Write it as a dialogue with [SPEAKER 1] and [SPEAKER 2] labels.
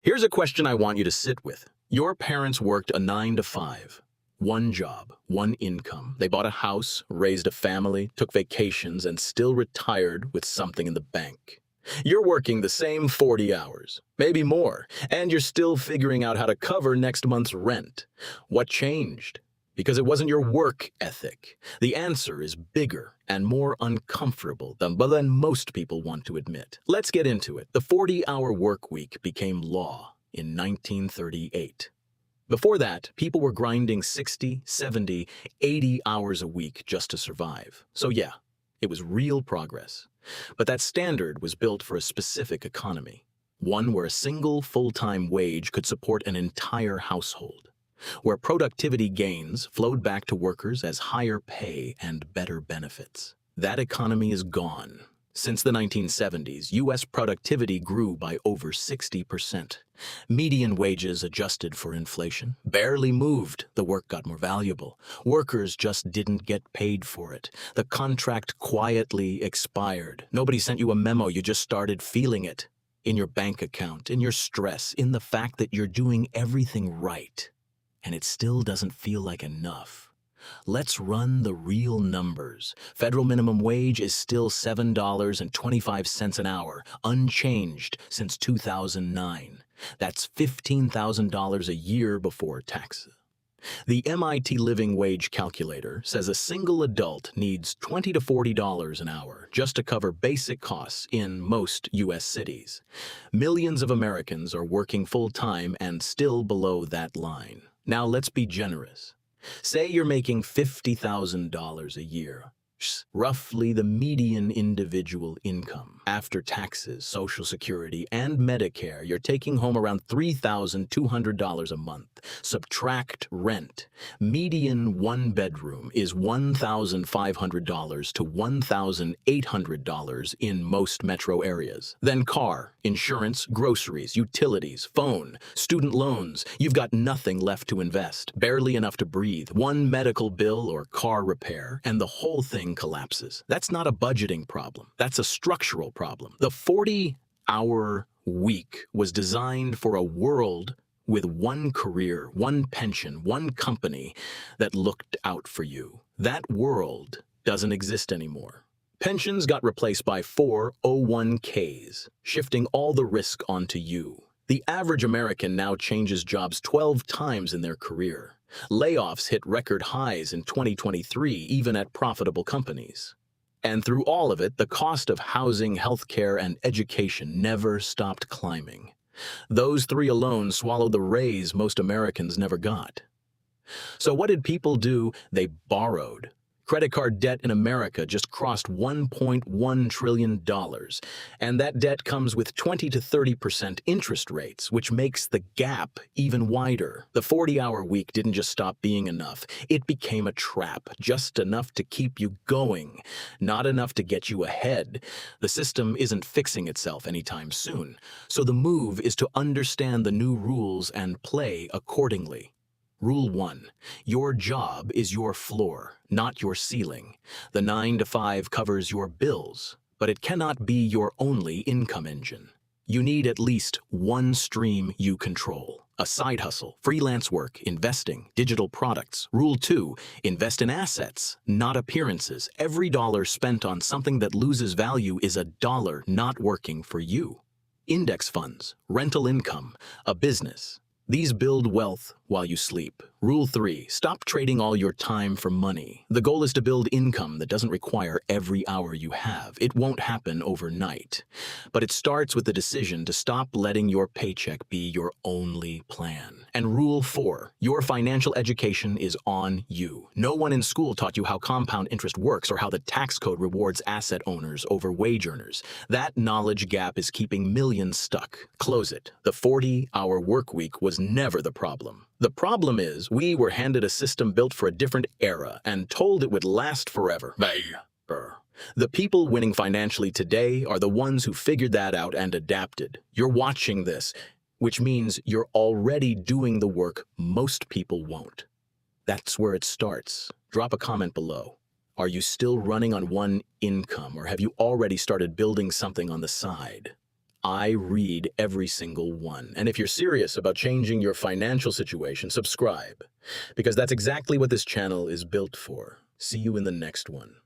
[SPEAKER 1] Here's a question I want you to sit with. Your parents worked a 9 to 5. One job, one income. They bought a house, raised a family, took vacations, and still retired with something in the bank. You're working the same 40 hours, maybe more, and you're still figuring out how to cover next month's rent. What changed? Because it wasn't your work ethic. The answer is bigger and more uncomfortable than most people want to admit. Let's get into it. The 40-hour work week became law in 1938. Before that, people were grinding 60, 70, 80 hours a week just to survive. So yeah, it was real progress. But that standard was built for a specific economy, one where a single full-time wage could support an entire household, where productivity gains flowed back to workers as higher pay and better benefits. That economy is gone. Since the 1970s, U.S. productivity grew by over 60%. Median wages adjusted for inflation, barely moved. The work got more valuable. Workers just didn't get paid for it. The contract quietly expired. Nobody sent you a memo, you just started feeling it. In your bank account, in your stress, in the fact that you're doing everything right. And it still doesn't feel like enough. Let's run the real numbers. Federal minimum wage is still $7.25 an hour, unchanged since 2009. That's $15,000 a year before taxes. The MIT Living Wage Calculator says a single adult needs $20 to $40 an hour just to cover basic costs in most U.S. cities. Millions of Americans are working full-time and still below that line. Now let's be generous. Say you're making $50,000 a year, roughly the median individual income. After taxes, Social Security, and Medicare, you're taking home around $3,200 a month. Subtract rent. Median one bedroom is $1,500 to $1,800 in most metro areas. Then car, insurance, groceries, utilities, phone, student loans. You've got nothing left to invest, barely enough to breathe. One medical bill or car repair, and the whole thing collapses. That's not a budgeting problem. That's a structural problem. The 40-hour week was designed for a world with one career, one pension, one company that looked out for you. That world doesn't exist anymore. Pensions got replaced by 401ks, shifting all the risk onto you. The average American now changes jobs 12 times in their career. Layoffs hit record highs in 2023, even at profitable companies. And through all of it, the cost of housing, healthcare, and education never stopped climbing. Those three alone swallowed the raise most Americans never got. So what did people do? They borrowed. Credit card debt in America just crossed $1.1 trillion, and that debt comes with 20 to 30% interest rates, which makes the gap even wider. The 40-hour week didn't just stop being enough. It became a trap, just enough to keep you going, not enough to get you ahead. The system isn't fixing itself anytime soon, so the move is to understand the new rules and play accordingly. Rule 1. Your job is your floor, not your ceiling. The 9 to 5 covers your bills, but it cannot be your only income engine. You need at least one stream you control. A side hustle, freelance work, investing, digital products. Rule 2. Invest in assets, not appearances. Every dollar spent on something that loses value is a dollar not working for you. Index funds, rental income, a business. These build wealth while you sleep. Rule 3. Stop trading all your time for money. The goal is to build income that doesn't require every hour you have. It won't happen overnight. But it starts with the decision to stop letting your paycheck be your only plan. And Rule 4. Your financial education is on you. No one in school taught you how compound interest works or how the tax code rewards asset owners over wage earners. That knowledge gap is keeping millions stuck. Close it. The 40-hour work week was never the problem. The problem is we were handed a system built for a different era and told it would last forever. The people winning financially today are the ones who figured that out and adapted. You're watching this, which means you're already doing the work most people won't. That's where it starts. Drop a comment below. Are you still running on one income, or have you already started building something on the side? I read every single one. And if you're serious about changing your financial situation, subscribe, because that's exactly what this channel is built for. See you in the next one.